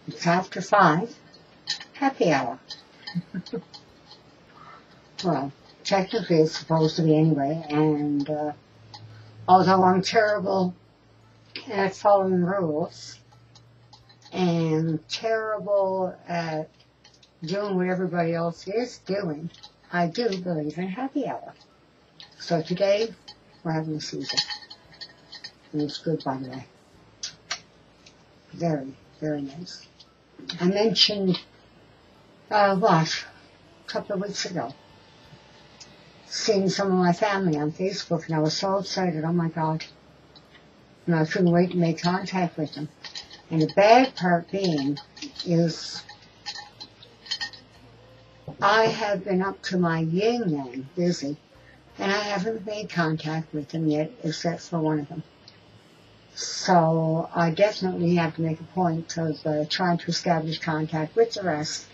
It's after 5. Happy hour. Well, technically it's supposed to be anyway, and although I'm terrible at following rules and terrible at doing what everybody else is doing, I do believe in happy hour. So today, we're having a Caesar. And it's good, by the way. Very, very nice. I mentioned, a couple of weeks ago, seeing some of my family on Facebook, and I was so excited, oh my God. And I couldn't wait to make contact with them. And the bad part being is I have been up to my yin-yang busy, and I haven't made contact with them yet, except for one of them. So I definitely have to make a point of trying to establish contact with the rest,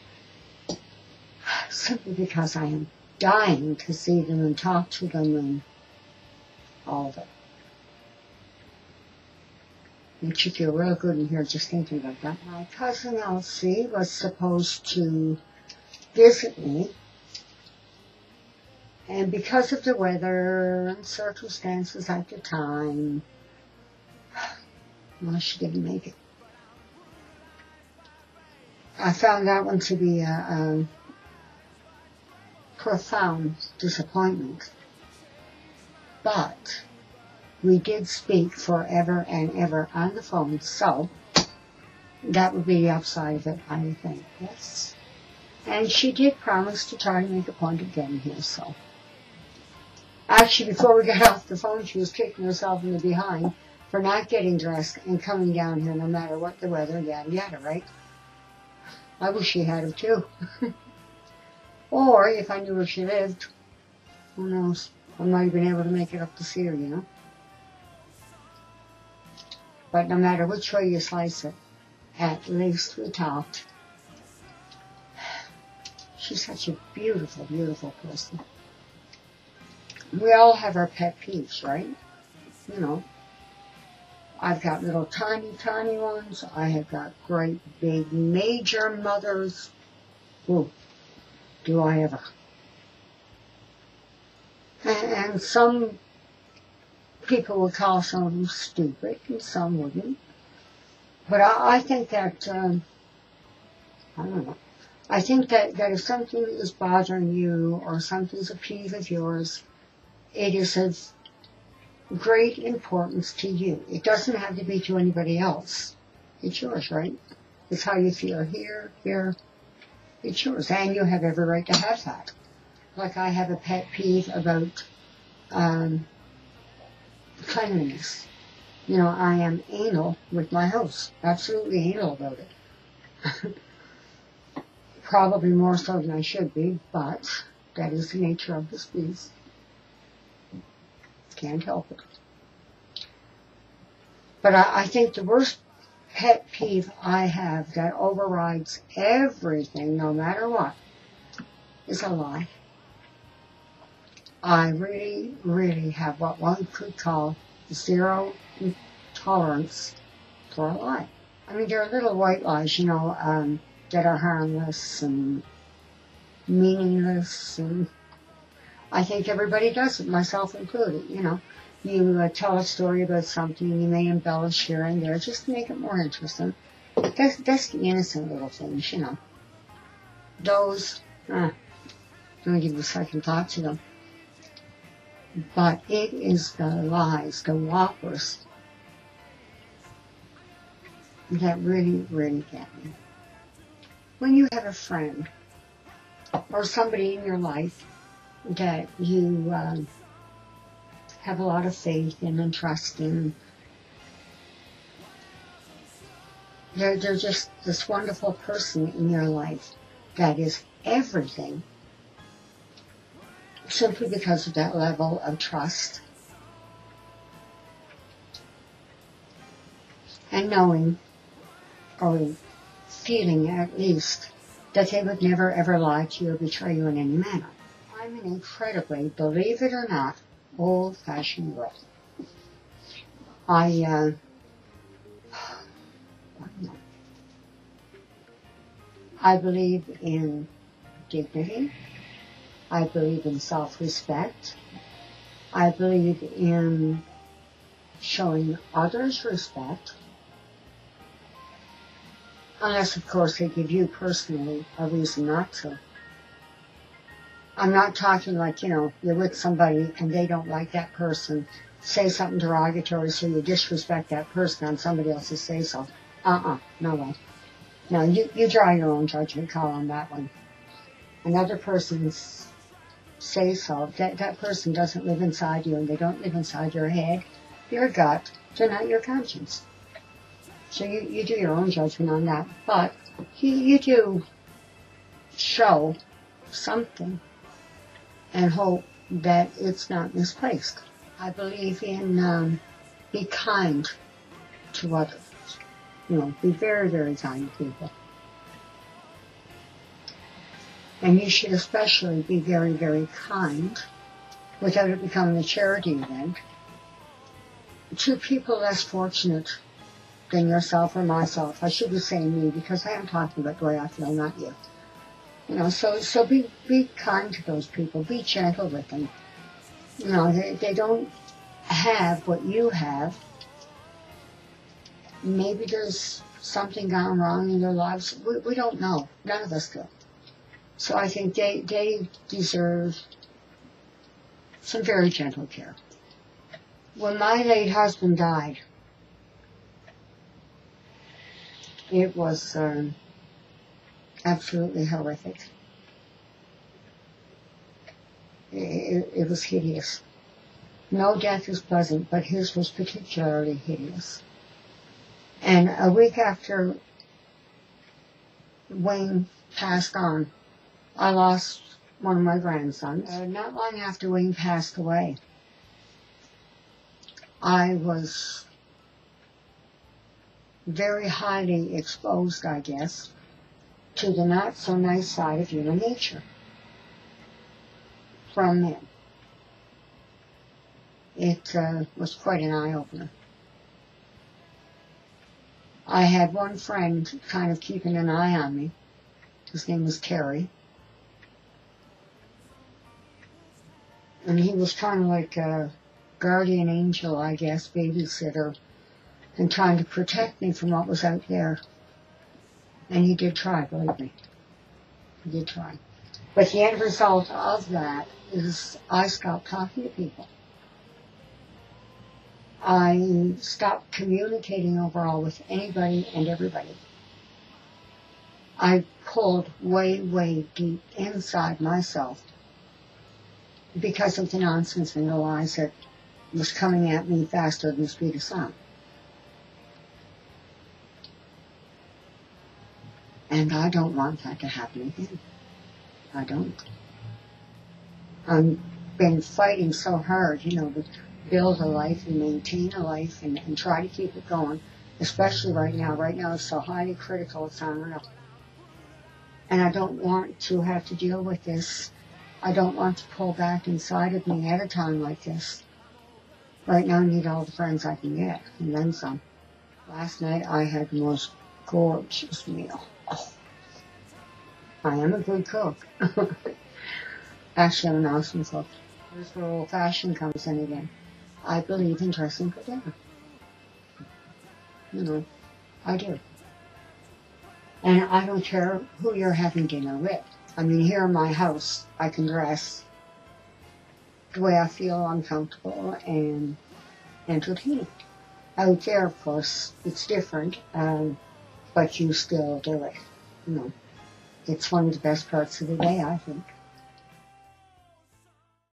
simply because I am dying to see them and talk to them and all of it. Makes you feel real good in here just thinking about that. My cousin Elsie was supposed to visit me, and because of the weather and circumstances at the time, well, she didn't make it. I found that one to be a profound disappointment, but we did speak forever and ever on the phone, so that would be the upside of it, I think, yes. And she did promise to try to make a point of getting here, so. Actually, before we got off the phone, she was kicking herself in the behind for not getting dressed and coming down here no matter what the weather, yada yada, right? I wish she had her too. Or, if I knew where she lived, who knows, I might have been able to make it up to see her, you know? But no matter which way you slice it, at least we talked. She's such a beautiful, beautiful person. We all have our pet peeves, right? You know, I've got little tiny, tiny ones. I have got great, big, major mothers. Ooh, do I ever. And some people would call some of them stupid, and some wouldn't. But I think that, I don't know. I think that if something is bothering you or something's a peeve of yours, it is of great importance to you. It doesn't have to be to anybody else. It's yours, right? It's how you feel here. It's yours. And you have every right to have that. Like I have a pet peeve about cleanliness. You know, I am anal with my house. Absolutely anal about it. Probably more so than I should be, but that is the nature of this beast. Can't help it. But I think the worst pet peeve I have that overrides everything, no matter what, is a lie. I really, really have what one could call zero tolerance for a lie. I mean, there are little white lies, you know, that are harmless and meaningless, and I think everybody does it, myself included, you know. You tell a story about something, you may embellish here and there just to make it more interesting. That's the innocent little things, you know. Those, don't give a second thought to them. But it is the lies, the whoppers, that really, really get me. When you have a friend or somebody in your life that you have a lot of faith in and trust in, they're just this wonderful person in your life that is everything, simply because of that level of trust and knowing, or feeling at least, that they would never ever lie to you or betray you in any manner. I'm an incredibly, believe it or not, old-fashioned girl. I believe in dignity. I believe in self-respect. I believe in showing others respect. Unless, of course, they give you personally a reason not to. I'm not talking like, you're with somebody and they don't like that person. Say something derogatory so you disrespect that person on somebody else's say-so. No way. No, you draw your own judgment call on that one. Another person's say-so, that person doesn't live inside you and they don't live inside your head, your gut, they're not your conscience. So you do your own judgment on that. But you do show something and hope that it's not misplaced. I believe in be kind to others. Be very, very kind to people. And you should especially be very, very kind, without it becoming a charity event, to people less fortunate than yourself or myself. I should be saying me, because I am talking about the way I feel, not you. So be kind to those people. Be gentle with them. They don't have what you have. Maybe there's something gone wrong in their lives. We don't know. None of us do. So I think they deserve some very gentle care. When my late husband died, it was absolutely horrific. It was hideous. No death is pleasant, but his was particularly hideous. And a week after Wayne passed on, I lost one of my grandsons. Not long after Wayne passed away, I was very highly exposed, I guess, to the not-so-nice side of human nature from men. It was quite an eye-opener. I had one friend kind of keeping an eye on me. His name was Terry. And he was kind of like a guardian angel, I guess, babysitter, and trying to protect me from what was out there. And he did try, believe me. He did try. But the end result of that is I stopped talking to people. I stopped communicating overall with anybody and everybody. I pulled way, way deep inside myself because of the nonsense and the lies that was coming at me faster than the speed of sound. And I don't want that to happen again. I don't. I've been fighting so hard, to build a life and maintain a life and try to keep it going, especially right now. Right now it's so highly critical, it's unreal. And I don't want to have to deal with this. I don't want to pull back inside of me at a time like this. Right now I need all the friends I can get, and then some. Last night I had the most gorgeous meal. Oh. I am a good cook. Actually, I'm an awesome cook. Here's where old-fashioned comes in again. I believe in dressing for dinner. I do. And I don't care who you're having dinner with. I mean, here in my house, I can dress the way I feel I'm comfortable and entertaining. Out there, of course, it's different, but you still do it. It's one of the best parts of the day, I think.